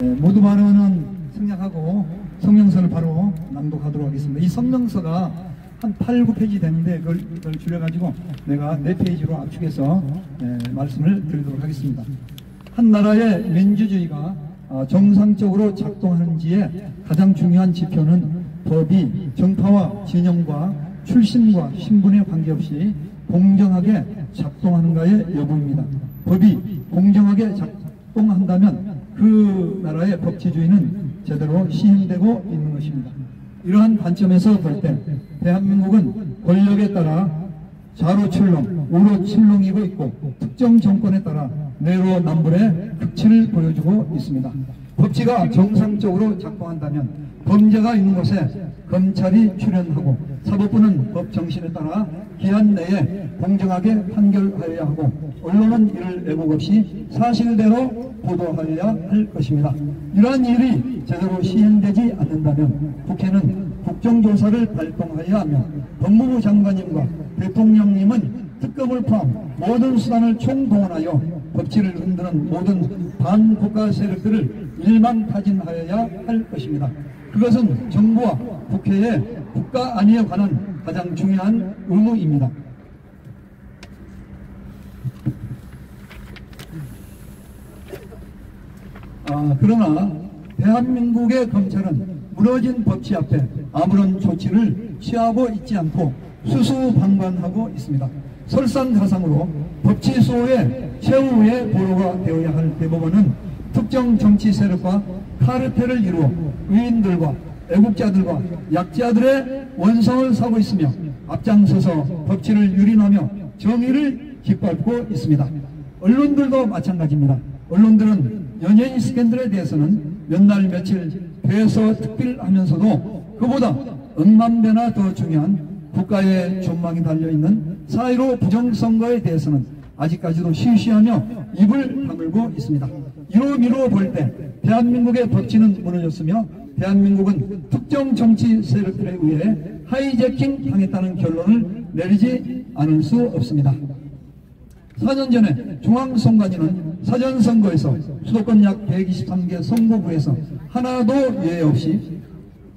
모두 발언은 생략하고 성명서를 바로 낭독하도록 하겠습니다. 이 성명서가 한 8, 9페이지 되는데 그걸 줄여가지고 내가 4페이지로 압축해서 말씀을 드리도록 하겠습니다. 한 나라의 민주주의가 정상적으로 작동하는지에 가장 중요한 지표는 법이 정파와 진영과 출신과 신분에 관계없이 공정하게 작동하는가의 여부입니다. 법이 공정하게 작동한다면 그 나라의 법치주의는 제대로 시행되고 있는 것입니다. 이러한 관점에서 볼 때 대한민국은 권력에 따라 좌로출렁, 우로출렁이고 있고 특정 정권에 따라 내로남불의 극치를 보여주고 있습니다. 법치가 정상적으로 작동한다면 범죄가 있는 곳에 검찰이 출연하고 사법부는 법 정신에 따라 기한 내에 공정하게 판결하여야 하고 언론은 이를 왜곡 없이 사실대로 보도하여야 할 것입니다. 이러한 일이 제대로 시행되지 않는다면 국회는 국정조사를 발동하여야 하며 법무부 장관님과 대통령님은 특검을 포함 모든 수단을 총동원하여 법치를 흔드는 모든 반국가 세력들을 일망타진하여야 할 것입니다. 그것은 정부와 국회의 국가 안위에 관한 가장 중요한 의무입니다. 그러나 대한민국의 검찰은 무너진 법치 앞에 아무런 조치를 취하고 있지 않고 수수방관하고 있습니다. 설상가상으로 법치 수호의 최후의 보루가 되어야 할 대법원은 특정 정치 세력과 카르텔을 이루어 의인들과 애국자들과 약자들의 원성을 사고 있으며 앞장서서 법치를 유린하며 정의를 짓밟고 있습니다. 언론들도 마찬가지입니다. 언론들은 연예인 스캔들에 대해서는 몇 날 며칠 배서 특필하면서도 그보다 억만배나 더 중요한 국가의 전망이 달려있는 4.15 부정선거에 대해서는 아직까지도 쉬쉬하며 입을 다물고 있습니다. 이로 미루어 볼 때 대한민국의 법치는 무너졌으며 대한민국은 특정 정치 세력들에 의해 하이제킹 당했다는 결론을 내리지 않을 수 없습니다. 4년 전에 중앙선관위는 사전선거에서 수도권 약 123개 선거구에서 하나도 예외 없이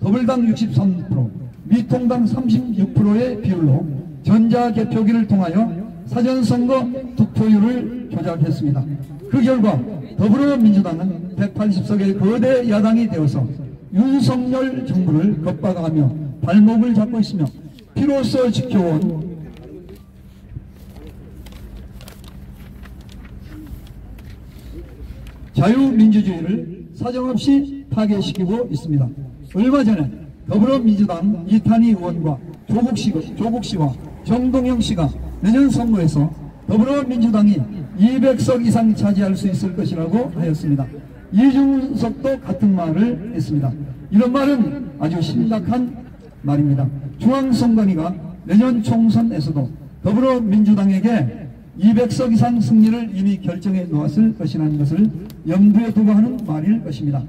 더불당 63%, 미통당 36%의 비율로 전자개표기를 통하여 사전선거 득표율을 조작했습니다. 그 결과 더불어민주당은 180석의 거대 야당이 되어서 윤석열 정부를 겁박하며 발목을 잡고 있으며 피로써 지켜온 자유민주주의를 사정없이 파괴시키고 있습니다. 얼마 전에 더불어민주당 이탄희 의원과 조국 씨와 정동영 씨가 내년 선거에서 더불어민주당이 200석 이상 차지할 수 있을 것이라고 하였습니다. 이준석도 같은 말을 했습니다. 이런 말은 아주 심각한 말입니다. 중앙선관위가 내년 총선에서도 더불어민주당에게 200석 이상 승리를 이미 결정해 놓았을 것이라는 것을 염두에 두고 하는 말일 것입니다.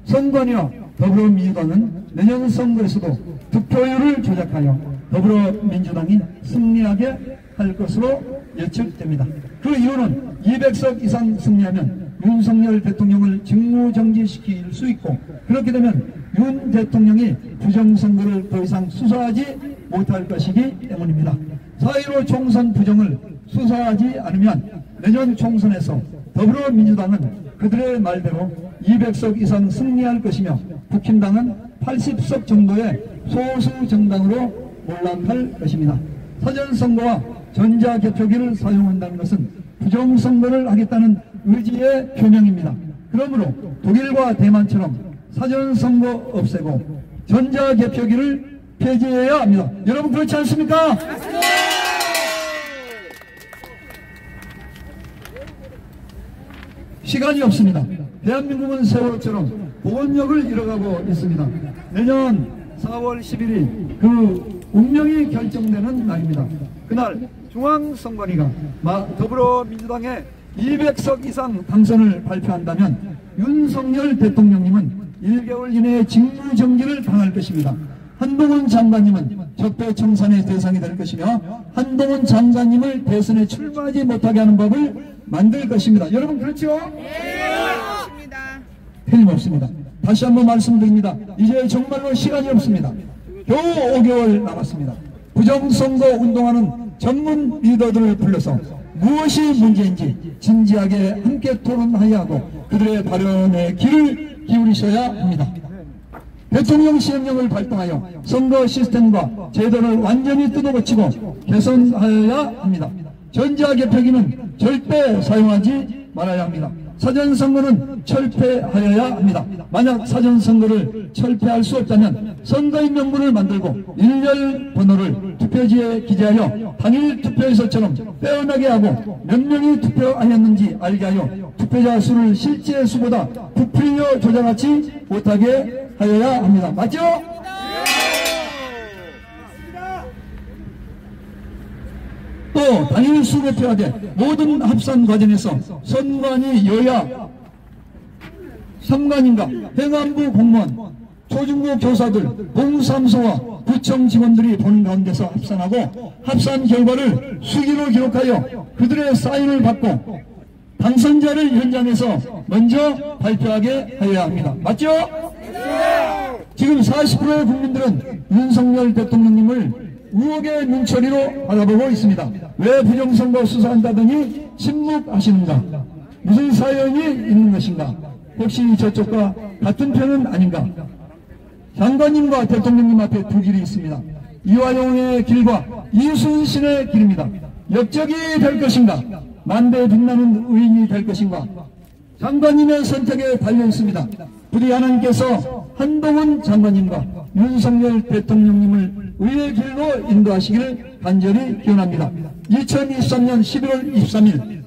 선관위와 더불어민주당은 내년 선거에서도 득표율을 조작하여 더불어민주당이 승리하게 할 것으로 예측됩니다. 그 이유는 200석 이상 승리하면 윤석열 대통령을 직무정지시킬 수 있고 그렇게 되면 윤 대통령이 부정선거를 더 이상 수사하지 못할 것이기 때문입니다. 4.15 총선 부정을 수사하지 않으면 내년 총선에서 더불어민주당은 그들의 말대로 200석 이상 승리할 것이며 국힘당은 80석 정도의 소수 정당으로 몰락할 것입니다. 사전선거와 전자개표기를 사용한다는 것은 부정선거를 하겠다는 의지의 표명입니다. 그러므로 독일과 대만처럼 사전선거 없애고 전자개표기를 폐지해야 합니다. 여러분 그렇지 않습니까? 시간이 없습니다. 대한민국은 세월호처럼 보건력을 잃어가고 있습니다. 내년 4월 11일 그 운명이 결정되는 날입니다. 그날 중앙선관위가 더불어민주당의 200석 이상 당선을 발표한다면 윤석열 대통령님은 1개월 이내에 직무정지를 당할 것입니다. 한동훈 장관님은 적폐청산의 대상이 될 것이며 한동훈 장관님을 대선에 출마하지 못하게 하는 법을 만들 것입니다. 여러분 그렇죠? 네, 그렇습니다. 틀림없습니다. 다시 한번 말씀드립니다. 이제 정말로 시간이 없습니다. 겨우 5개월 남았습니다. 부정선거 운동하는 전문 리더들을 불러서 무엇이 문제인지 진지하게 함께 토론하여야 하고 그들의 발언에 귀를 기울이셔야 합니다. 대통령 시행령을 발동하여 선거 시스템과 제도를 완전히 뜯어고치고 개선하여야 합니다. 전자 개표기는 절대 사용하지 말아야 합니다. 사전선거는 철폐하여야 합니다. 만약 사전선거를 철폐할 수 없다면 선거인 명부를 만들고 일렬 번호를 투표지에 기재하여 당일 투표에서처럼 빼어나게 하고 몇 명이 투표하였는지 알게 하여 투표자 수를 실제 수보다 부풀려 조작하지 못하게 하여야 합니다. 맞죠? 또 당일 수개표하되 모든 합산 과정에서 선관위 여야 3관인가 행안부 공무원 초중고 교사들 공사무소와 구청 직원들이 보는 가운데서 합산하고 합산 결과를 수기로 기록하여 그들의 사인을 받고 당선자를 현장에서 먼저 발표하게 하여야 합니다. 맞죠? 지금 40%의 국민들은 윤석열 대통령님을 의혹의 눈초리로 바라보고 있습니다. 왜 부정선거 수사한다더니 침묵하시는가? 무슨 사연이 있는 것인가? 혹시 저쪽과 같은 편은 아닌가? 장관님과 대통령님 앞에 두 길이 있습니다. 이화영의 길과 이순신의 길입니다. 역적이 될 것인가? 만대 빛나는 의인이 될 것인가? 장관님의 선택에 달려 있습니다. 부디 하나님께서 한동훈 장관님과 윤석열 대통령님을 의의 길로 인도하시기를 간절히 기원합니다. 2023년 11월 23일